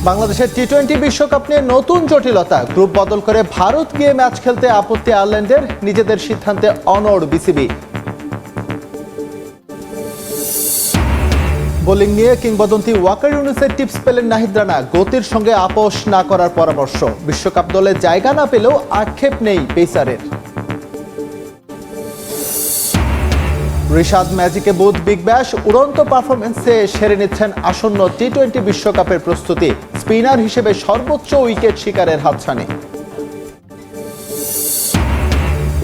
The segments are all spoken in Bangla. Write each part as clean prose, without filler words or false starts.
বাংলাদেশের টি-20 বিশ্বকাপ নিয়ে নতুন জটিলতা। গ্রুপ বদল করে ভারত গিয়ে ম্যাচ খেলতে আপত্তি আয়ারল্যান্ডের, নিজেদের সিদ্ধান্তে অনড় বিসিবি। বোলিং নিয়ে কিংবদন্তি ওয়াকার ইউনুসের টিপস পেলেন নাহিদ রানা, গতির সঙ্গে আপোষ না করার পরামর্শ। বিশ্বকাপ দলে জায়গা না পেলেও আক্ষেপ নেই পেসারের। রিশাদ ম্যাজিকে বুথ বিগ ব্যাশ, উড়ন্ত পারফরমেন্সে সেরে নিচ্ছেন আসন্ন টি-20 বিশ্বকাপের প্রস্তুতি। স্পিনার হিসেবে সর্বোচ্চ উইকেট শিকারের হাতছানি।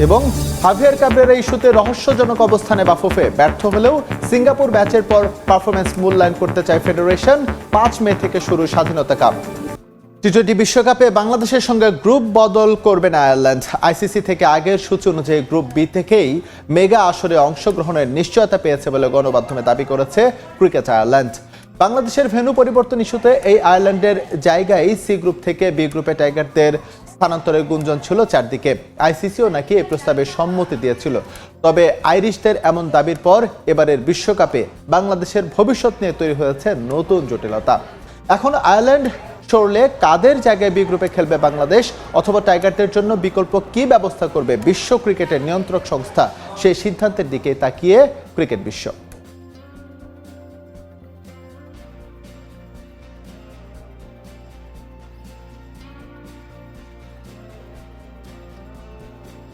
এবং হাভিয়ার কাবরেরা ইস্যুতে রহস্যজনক অবস্থানে বাফুফে, ব্যর্থ হলেও সিঙ্গাপুর ম্যাচের পর পারফরমেন্স মূল্যায়ন করতে চায় ফেডারেশন। 5 মে থেকে শুরু স্বাধীনতা কাপ। টি-20 বিশ্বকাপে বাংলাদেশের সঙ্গে গ্রুপ বদল করবে না আয়ারল্যান্ড। আইসিসি থেকে আগের সূচি অনুযায়ী গ্রুপ বি থেকেই মেগা আসরে অংশগ্রহণের নিশ্চয়তা পেয়েছে বলে গণমাধ্যমে দাবি করেছে ক্রিকেট আয়ারল্যান্ড। বাংলাদেশের ভেন্যু পরিবর্তন ইস্যুতে এই আয়ারল্যান্ডের জায়গায় সি গ্রুপ থেকে বি গ্রুপে টাইগারদের স্থানান্তরের গুঞ্জন ছিল চারদিকে। আইসিসিও নাকি এই প্রস্তাবে সম্মতি দিয়েছিল। তবে আইরিশদের এমন দাবির পর এবারের বিশ্বকাপে বাংলাদেশের ভবিষ্যৎ নিয়ে তৈরি হয়েছে নতুন জটিলতা। এখন আয়ারল্যান্ড সরলে কাদের জায়গায় বি গ্রুপে খেলবে বাংলাদেশ, অথবা টাইগারদের জন্য বিকল্প কি ব্যবস্থা করবে বিশ্ব ক্রিকেটের নিয়ন্ত্রক সংস্থা, সেই সিদ্ধান্তের দিকে তাকিয়ে ক্রিকেট বিশ্ব।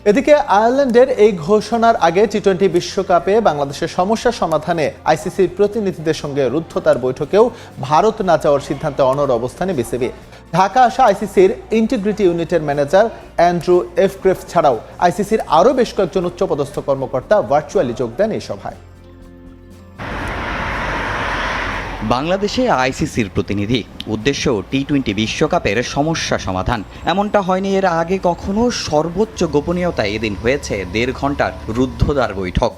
এদিকে আয়ারল্যান্ডের এই ঘোষণার আগে টি-20 বিশ্বকাপে বাংলাদেশের সমস্যা সমাধানে আইসিসির প্রতিনিধিদের সঙ্গে রুদ্ধতার বৈঠকেও ভারত না যাওয়ার সিদ্ধান্তে অনড় অবস্থানে বিসিবি। ঢাকা আসা আইসিসির ইন্টিগ্রিটি ইউনিটের ম্যানেজার অ্যান্ড্রু এফগ্রেফ ছাড়াও আইসিসির আরও বেশ কয়েকজন উচ্চপদস্থ কর্মকর্তা ভার্চুয়ালি যোগ দেন এই সভায়। বাংলাদেশে আইসিসির প্রতিনিধি, উদ্দেশ্য টি-20 বিশ্বকাপের সমস্যা সমাধান। এমনটা হয়নি এর আগে কখনো। সর্বোচ্চ গোপনীয়তায় এদিন হয়েছে 1.5 ঘন্টার রুদ্ধদ্বার বৈঠক।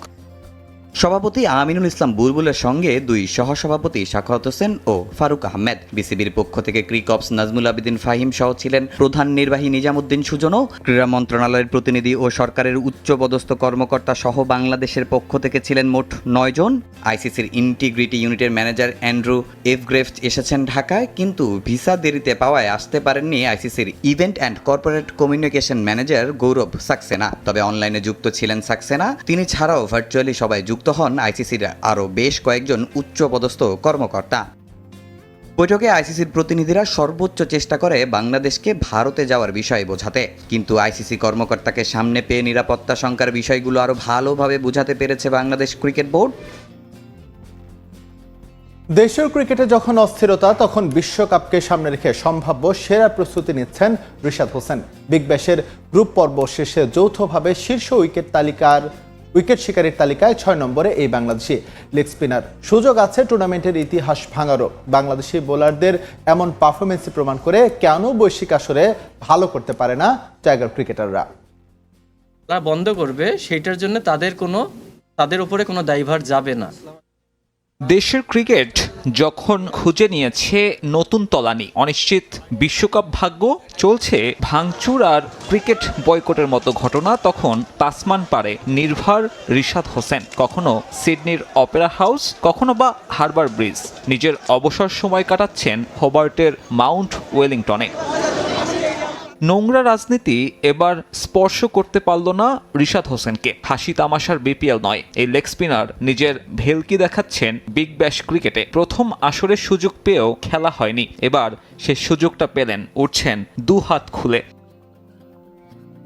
সভাপতি আমিনুল ইসলাম বুলবুলের সঙ্গে 2 সহসভাপতি সাখাওয়াত হোসেন ও ফারুক আহমেদ। বিসিবির পক্ষ থেকে ক্রিকঅপস নাজমুল আবেদিন ফাহিম সহ ছিলেন প্রধান নির্বাহী নিজামুদ্দিন সুজনও। ক্রীড়া মন্ত্রণালয়ের প্রতিনিধি ও সরকারের উচ্চপদস্থ কর্মকর্তা সহ বাংলাদেশের পক্ষ থেকে ছিলেন মোট 9 জন। আইসিসির ইন্টিগ্রিটি ইউনিটের ম্যানেজার অ্যান্ড্রু এফগ্রেফ এসেছেন ঢাকায়, কিন্তু ভিসা দেরিতে পাওয়ায় আসতে পারেননি আইসিসির event and corporate communication manager Gaurav Saxena. তবে অনলাইনে যুক্ত ছিলেন সাক্সেনা। তিনি ছাড়াও ভার্চুয়ালি সবাই যুক্ত হন আইসিসির আরও বেশ কয়েকজন উচ্চপদস্থ কর্মকর্তা। বৈঠকে আইসিসির প্রতিনিধিরা সর্বোচ্চ চেষ্টা করে বাংলাদেশকে ভারতে যাওয়ার বিষয় বোঝাতে, কিন্তু আইসিসি কর্মকর্তাকে সামনে পেয়ে নিরাপত্তা শঙ্কার বিষয়গুলো আরও ভালোভাবে বোঝাতে পেরেছে বাংলাদেশ ক্রিকেট বোর্ড। দেশের ক্রিকেটে যখন অস্থিরতা, তখন বিশ্বকাপকে সামনে রেখে সম্ভাব্য সেরা প্রস্তুতি নিচ্ছেন রিশাদ হোসেন। বিগ ব্যাশের গ্রুপ পর্ব শেষে যৌথভাবে শীর্ষ উইকেট শিকারীর তালিকায় 6 নম্বরে এই বাংলাদেশি লেগ স্পিনার। সুযোগ আছে টুর্নামেন্টের ইতিহাস ভাঙারও। বাংলাদেশি বোলারদের এমন পারফরমেন্সই প্রমাণ করে কেন বৈশ্বিক আসরে ভালো করতে পারে না টাইগার ক্রিকেটাররা। তারা বন্ধ করবে, সেইটার জন্য তাদের উপরে কোনো দায়ভার যাবে না। দেশের ক্রিকেট যখন খুঁজে নিয়েছে নতুন তলানি, অনিশ্চিত বিশ্বকাপ ভাগ্য, চলছে ভাঙচুর আর ক্রিকেট বয়কটের মতো ঘটনা, তখন তাসমান পারে নির্ভর রিশাদ হোসেন। কখনো সিডনির অপেরা হাউস, কখনো বা হারবার ব্রিজ। নিজের অবসর সময় কাটাচ্ছেন হোবার্টের মাউন্ট ওয়েলিংটনে। নোংরা রাজনীতি এবার স্পর্শ করতে পারল না রিশাদ হোসেনকে। হাসি তামাশার বিপিএল নয়, এই লেগ স্পিনার নিজের ভেলকি দেখাচ্ছেন বিগ ব্যাশ ক্রিকেটে। প্রথম আসরের সুযোগ পেয়েও খেলা হয়নি, এবার সে সুযোগটা পেলেন, উঠছেন 2 হাত খুলে।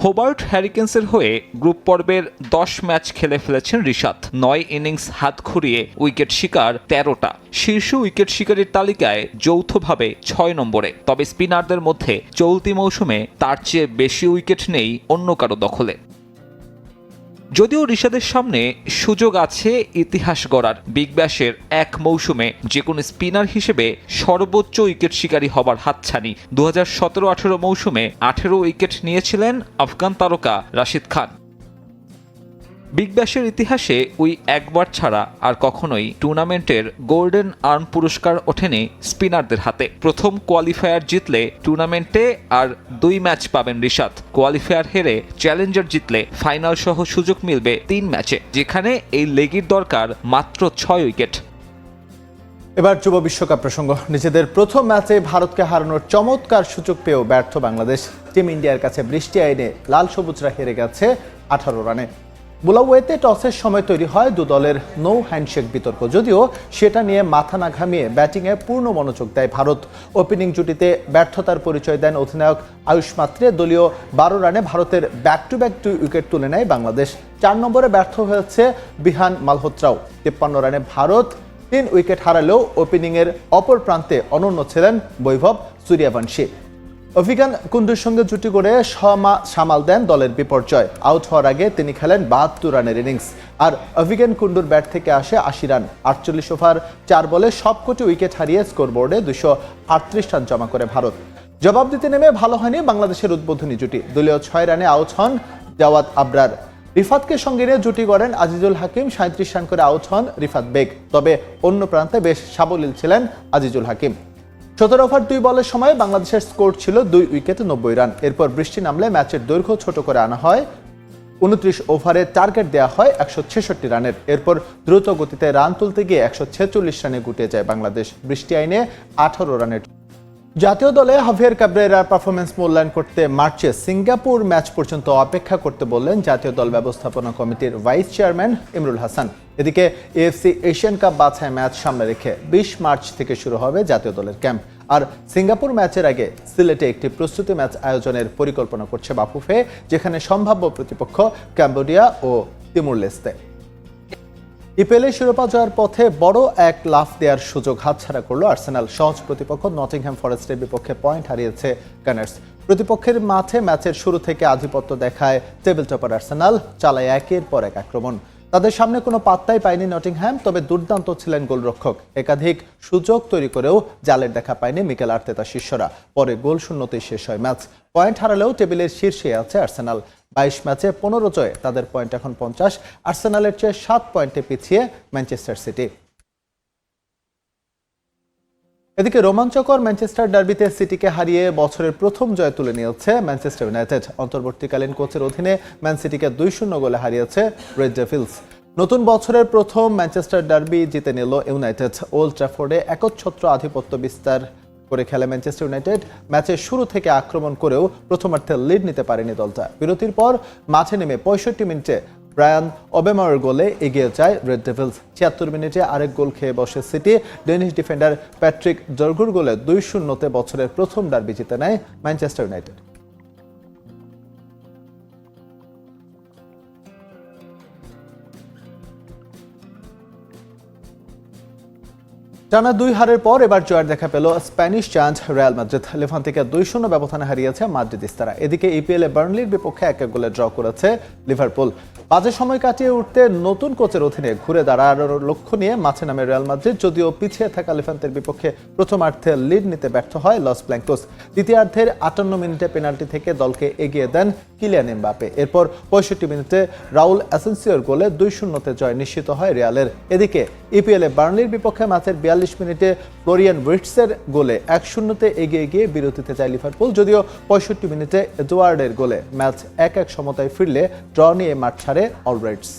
হোবার্ট হ্যারিকেন্সের হয়ে গ্রুপ পর্বের 10 ম্যাচ খেলে ফেলেছেন রিশাদ। 9 ইনিংস হাত ঘুরিয়ে উইকেট শিকার 13টা। শীর্ষ উইকেট শিকারীর তালিকায় যৌথভাবে 6 নম্বরে। তবে স্পিনারদের মধ্যে চলতি মৌসুমে তার চেয়ে বেশি উইকেট নেই অন্য কারো দখলে। যদিও রিশাদের সামনে সুযোগ আছে ইতিহাস গড়ার। বিগ ব্যাশের এক মৌসুমে যে কোনো স্পিনার হিসেবে সর্বোচ্চ উইকেট শিকারী হবার হাতছানি। 2017-18 মৌসুমে 18 উইকেট নিয়েছিলেন আফগান তারকা রাশিদ খান। বিগ ব্যাশের ইতিহাসে ওই একবার ছাড়া আর কখনোই টুর্নামেন্টের গোল্ডেন আর্ম পুরস্কার ওঠেনি স্পিনারদের হাতে। প্রথম কোয়ালিফায়ার জিতলে টুর্নামেন্টে আর 2 ম্যাচ পাবেন রিশাদ। কোয়ালিফায়ার হেরে চ্যালেঞ্জার জিতলে ফাইনাল সহ সুযোগ মিলবে 3 ম্যাচে, যেখানে এই লেগের দরকার মাত্র 6 উইকেট। এবার যুব বিশ্বকাপ প্রসঙ্গ। নিজেদের প্রথম ম্যাচে ভারতকে হারানোর চমৎকার সুযোগ পেয়েও ব্যর্থ বাংলাদেশ। টিম ইন্ডিয়ার কাছে বৃষ্টি আইনে লাল সবুজরা হেরে গেছে 18 রানে। বুলাওয়েতে টসের সময় তৈরি হয় দু দলের নো হ্যান্ডশেক বিতর্ক, যদিও সেটা নিয়ে মাথা না ঘামিয়ে ব্যাটিংয়ে পূর্ণ মনোযোগ দেয় ভারত। ওপেনিং জুটিতে ব্যর্থতার পরিচয় দেন অধিনায়ক আয়ুষ মাত্রে। দলীয় 12 রানে ভারতের ব্যাক টু ব্যাক 2 উইকেট তুলে নেয় বাংলাদেশ। 4 নম্বরে ব্যর্থ হয়েছে বিহান মালহোত্রাও। 53 রানে ভারত 3 উইকেট হারালেও ওপেনিংয়ের অপর প্রান্তে অনন্য ছিলেন বৈভব সূর্যবংশী। অভিজ্ঞান কুন্ডুর সঙ্গে জুটি করে সামাল দেন দলের বিপর্যয়। আউট হওয়ার আগে তিনি খেলেন 72 রানের ইনিংস। আর অভিজ্ঞান কুন্ডুর ব্যাট থেকে আসে 80 রান। 48 ওভার 4 বলে সবকটি উইকেট হারিয়ে স্কোরবোর্ডে 238 রান জমা করে ভারত। জবাব দিতে নেমে ভালো হয়নি বাংলাদেশের উদ্বোধনী জুটি। দলীয় 6 রানে আউট হন জাওয়াদ আবরার। রিফাতকে সঙ্গে নিয়ে জুটি গড়েন আজিজুল হাকিম। 37 রান করে আউট হন রিফাত বেগ। তবে অন্য প্রান্তে বেশ সাবলীল ছিলেন আজিজুল হাকিম। 17 ওভার 2 বলের সময় বাংলাদেশের স্কোর ছিল 2 উইকেটে 90 রান। এরপর বৃষ্টি নামলে ম্যাচের দৈর্ঘ্য ছোট করে আনা হয়। 29 ওভারে টার্গেট দেওয়া হয় 166 রানের। এরপর দ্রুত গতিতে রান তুলতে গিয়ে 146 রানে গুটিয়ে যায় বাংলাদেশ। বৃষ্টি আইনে 18 রানের। জাতীয় দলে হাভিয়ার ক্যাব্রেরার পারফরমেন্স মূল্যায়ন করতে মার্চে সিঙ্গাপুর ম্যাচ পর্যন্ত অপেক্ষা করতে বললেন জাতীয় দল ব্যবস্থাপনা কমিটির ভাইস চেয়ারম্যান ইমরুল হাসান। এদিকে এএফসি এশিয়ান কাপ বাছাই ম্যাচ সামনে রেখে 20 মার্চ থেকে শুরু হবে জাতীয় দলের ক্যাম্প। আর সিঙ্গাপুর ম্যাচের আগে সিলেটে একটি প্রস্তুতি ম্যাচ আয়োজনের পরিকল্পনা করছে বাফুফে, যেখানে সম্ভাব্য প্রতিপক্ষ কম্বোডিয়া ও তিমুর লেস্তে। ইপিএলে শিরোপা জয়ের পথে বড় এক লাফ দেওয়ার সুযোগ হাতছাড়া করল আর্সেনাল। সহজ প্রতিপক্ষ নটিংহ্যাম ফরেস্টের বিপক্ষে পয়েন্ট হারিয়েছে গানার্স। প্রতিপক্ষের মাঠে ম্যাচের শুরু থেকে আধিপত্য দেখায় টেবিল টপার আর্সেনাল, চালায় একের পর এক আক্রমণ। তাদের সামনে কোনো পাত্তাই পায়নি নটিংহ্যাম। তবে দুর্দান্ত ছিলেন গোলরক্ষক। একাধিক সুযোগ তৈরি করেও জালের দেখা পায়নি মিকেল আর্তেতা শিষ্যরা। পরে গোল শূন্যতেই শেষ হয় ম্যাচ। পয়েন্ট হারালেও টেবিলের শীর্ষে আছে আর্সেনাল। 22 ম্যাচে 15 জয়ে তাদের পয়েন্ট এখন 50। আর্সেনালের চেয়ে 7 পয়েন্টে পিছিয়ে ম্যানচেস্টার সিটি। এদিকে রোমাঞ্চকর ম্যানচেস্টার ডার্বিতে সিটিকে হারিয়ে বছরের প্রথম জয় তুলে নিয়েছে ম্যানচেস্টার ইউনাইটেড। অন্তর্বর্তীকালীন কোচের অধীনে ম্যান সিটিকে 2-0 গোলে হারিয়েছে রেড ডেভিলস। নতুন বছরের প্রথম ম্যানচেস্টার ডার্বি জিতে নিল ইউনাইটেড। ওল্ড ট্র্যাফোর্ডে একচ্ছত্র আধিপত্য বিস্তার করে খেলে ম্যানচেস্টার ইউনাইটেড। ম্যাচের শুরু থেকে আক্রমণ করেও প্রথমার্ধে লিড নিতে পারেনি দলটা। বিরতির পর মাঠে নেমে 65 মিনিটে ব্রায়ান ওবেমারের গোলে এগিয়ে যায় রেড ডেভিলস। 76 মিনিটে আরেক গোল খেয়ে বসে সিটি। ডেনিশ ডিফেন্ডার প্যাট্রিক জর্গুর গোলে 2-0 বছরের প্রথম ডার্বি জিতে নেয় ম্যানচেস্টার ইউনাইটেড। টানা 2 হারের পর এবার জয়ের দেখা পেল স্প্যানিশ জায়ান্ট রিয়াল মাদ্রিদ। লেভান্তেকে 2-0 ব্যবধানে হারিয়েছে মাদ্রিদিস্তারা। এদিকে ইপিএলে বার্নলির বিপক্ষে 1-1 গোলে ড্র করেছে লিভারপুল। বাজে সময় কাটিয়ে উঠতে নতুন কোচের অধীনে ঘুরে দাঁড়ানোর লক্ষ্য নিয়ে মাঠে নামে রিয়াল মাদ্রিদ। যদিও পিছিয়ে থাকা লেভান্তের বিপক্ষে প্রথমার্ধে লিড নিতে ব্যর্থ হয় লস ব্ল্যাঙ্কোস। দ্বিতীয়ার্ধের 58 মিনিটে পেনাল্টি থেকে দলকে এগিয়ে দেন কিলিয়ান এমবাপে। এরপর 65 মিনিটে রাউল অ্যাসেন্সিওর গোলে 2-0 জয় নিশ্চিত হয় রিয়ালের। এদিকে ইপিএলে বার্নলির বিপক্ষে ম্যাচের 42 মিনিটে ফ্লোরিয়ান উইটসের গোলে 1-0 এগিয়ে গিয়ে বিরতিতে যায় লিভারপুল। যদিও 65 মিনিটে এডওয়ার্ডের গোলে ম্যাচ 1-1 সমতায় ফিরলে ড্র নিয়ে মাঠ ছাড়ে অলরেডস।